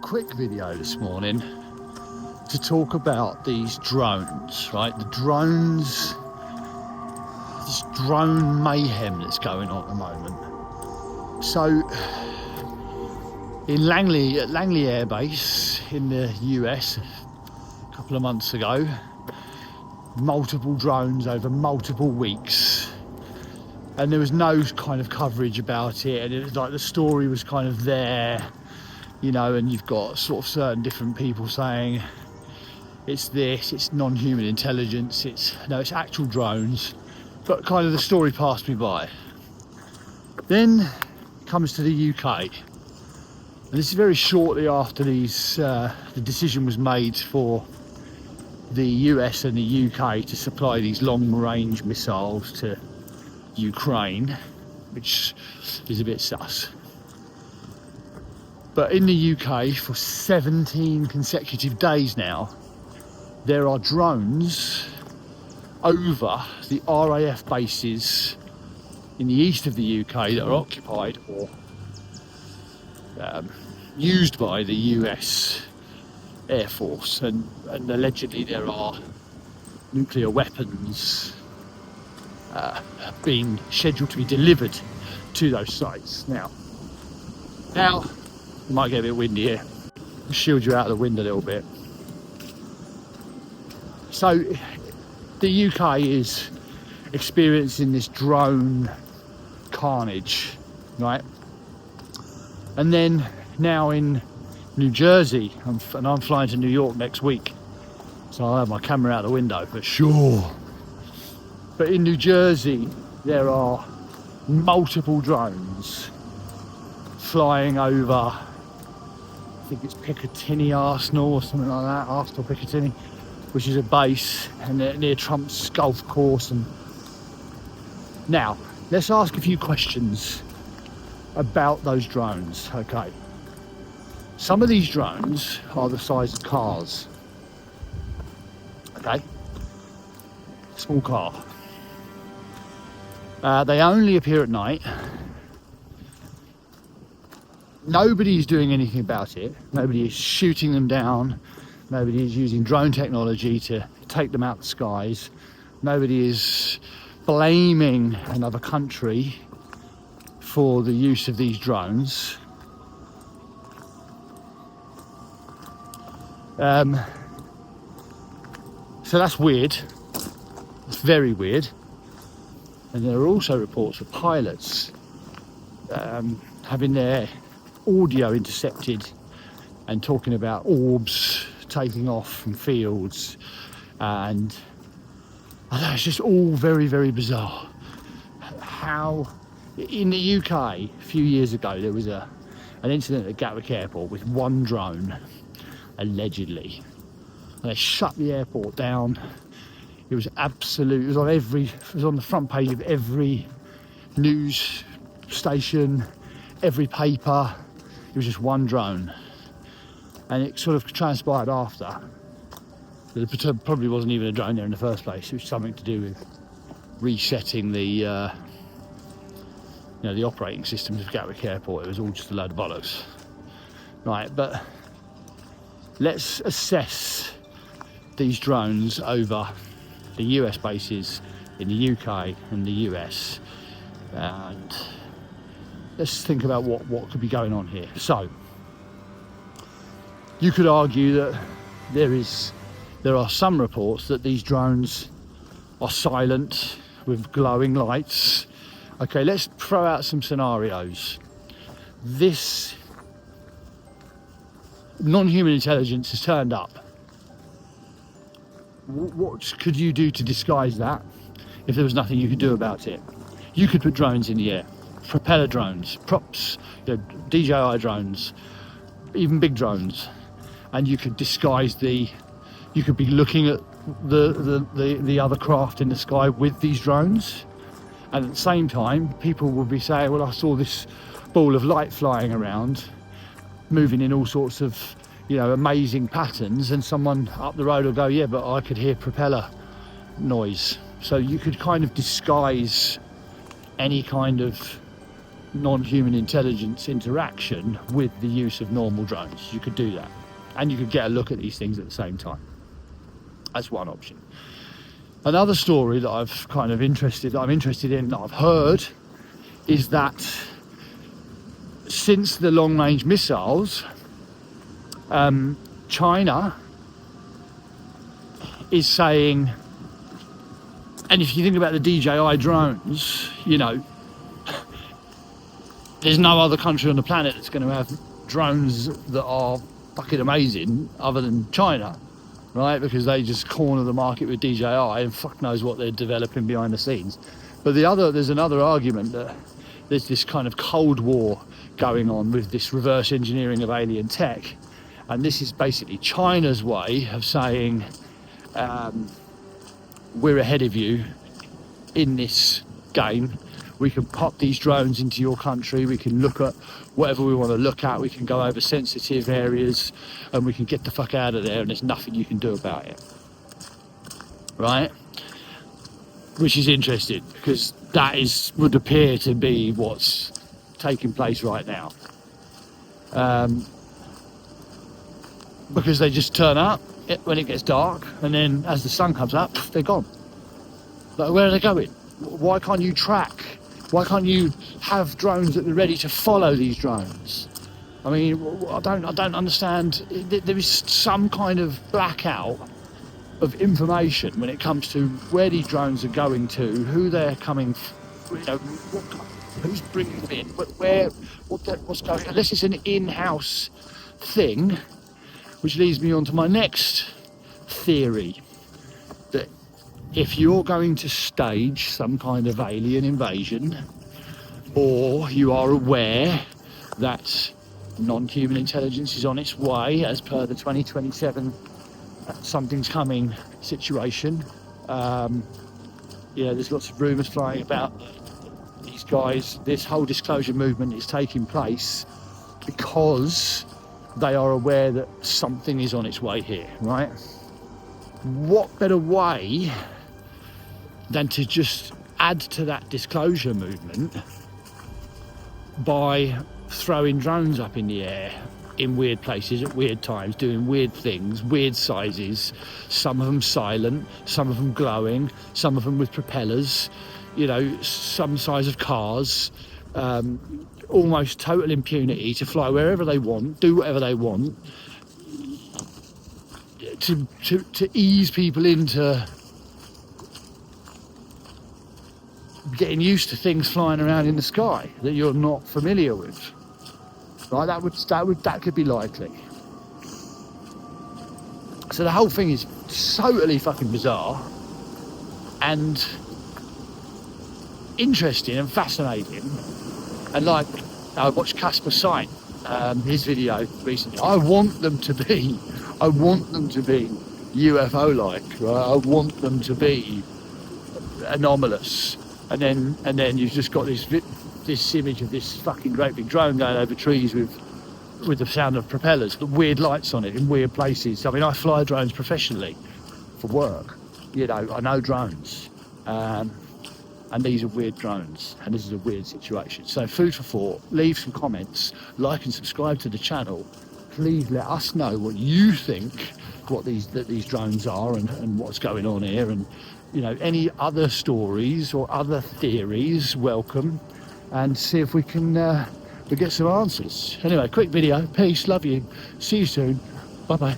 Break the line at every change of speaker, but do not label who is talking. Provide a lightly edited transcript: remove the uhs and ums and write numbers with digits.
quick video this morning to talk about these drones, right? The drones, this drone mayhem that's going on at the moment. So, in Langley Air Base in the US a couple of months ago, multiple drones over multiple weeks, and there was no kind of coverage about it, and it was like the story was kind of there, you know, and you've got sort of certain different people saying it's this, it's non-human intelligence, it's actual drones, but kind of the story passed me by. Then comes to the UK, and this is very shortly after these the decision was made for the US and the UK to supply these long-range missiles to Ukraine, which is a bit sus. But in the UK, for 17 consecutive days now, there are drones over the RAF bases in the east of the UK that are occupied or used by the US Air Force, and allegedly there are nuclear weapons being scheduled to be delivered to those sites. Now it might get a bit windy here. I'll shield you out of the wind a little bit. So the UK is experiencing this drone carnage, right? And then now in New Jersey, and I'm flying to New York next week, so I'll have my camera out the window for sure. But in New Jersey, there are multiple drones flying over, I think it's Picatinny Arsenal or something like that, Arsenal Picatinny, which is a base, and they're near Trump's golf course. And now, let's ask a few questions about those drones, okay? Some of these drones are the size of cars, okay? Small car. They only appear at night. Nobody is doing anything about it. Nobody is shooting them down. Nobody is using drone technology to take them out the skies. Nobody is blaming another country for the use of these drones. So that's weird. It's very weird. And there are also reports of pilots having their audio intercepted and talking about orbs taking off from fields, and I don't know, it's just all very, very bizarre. How in the UK a few years ago there was an incident at Gatwick Airport with one drone, allegedly, and they shut the airport down. It was absolute. It was on the front page of every news station, every paper. It was just one drone, and it sort of transpired after that it probably wasn't even a drone there in the first place. It was something to do with resetting the the operating systems of Gatwick Airport. It was all just a load of bollocks, right? But let's assess these drones over the US bases in the UK and the US, and let's think about what could be going on here. So you could argue that there are some reports that these drones are silent with glowing lights. Okay, let's throw out some scenarios. This non-human intelligence has turned up. What could you do to disguise that if there was nothing you could do about it? You could put drones in the air, propeller drones, props, DJI drones, even big drones, and you could disguise you could be looking at the other craft in the sky with these drones, and at the same time people will be saying, well, I saw this ball of light flying around, moving in all sorts of amazing patterns, and someone up the road will go, yeah, but I could hear propeller noise. So you could kind of disguise any kind of non-human intelligence interaction with the use of normal drones. You could do that, and you could get a look at these things at the same time. That's one option. Another story that I'm interested in, that I've heard, is that since the long-range missiles, China is saying, and if you think about the DJI drones, you know, there's no other country on the planet that's going to have drones that are fucking amazing other than China, right? Because they just corner the market with DJI, and fuck knows what they're developing behind the scenes. But there's another argument that there's this kind of Cold War going on with this reverse engineering of alien tech, and this is basically China's way of saying, we're ahead of you in this game. We can pop these drones into your country, we can look at whatever we want to look at, we can go over sensitive areas, and we can get the fuck out of there, and there's nothing you can do about it, right? Which is interesting, because that would appear to be what's taking place right now. Because they just turn up when it gets dark, and then as the sun comes up, they're gone. Like, where are they going? Why can't you track? Why can't you have drones that are ready to follow these drones? I mean, I don't understand. There is some kind of blackout of information when it comes to where these drones are going to, who they're coming, you know, who's bringing them in, what's going. Unless it's an in-house thing, which leads me on to my next theory, that if you're going to stage some kind of alien invasion, or you are aware that non-human intelligence is on its way as per the 2027 something's coming situation, there's lots of rumours flying about these guys. This whole disclosure movement is taking place because they are aware that something is on its way here, right? What better way than to just add to that disclosure movement by throwing drones up in the air in weird places at weird times, doing weird things, weird sizes, some of them silent, some of them glowing, some of them with propellers, you know, some size of cars, almost total impunity to fly wherever they want, do whatever they want, to ease people into getting used to things flying around in the sky that you're not familiar with. Right, that could be likely. So the whole thing is totally fucking bizarre and interesting and fascinating. And like, I watched Casper Sign, his video recently. I want them to be UFO-like, right? I want them to be anomalous. And then you've just got this image of this fucking great big drone going over trees with the sound of propellers, but weird lights on it in weird places. I mean, I fly drones professionally for work. You know, I know drones. And these are weird drones, and this is a weird situation. So food for thought, leave some comments, like and subscribe to the channel. Please let us know what you think, what these drones are and what's going on here, and you know, any other stories or other theories, welcome, and see if we can get some answers. Anyway, quick video, peace, love you, see you soon, bye bye.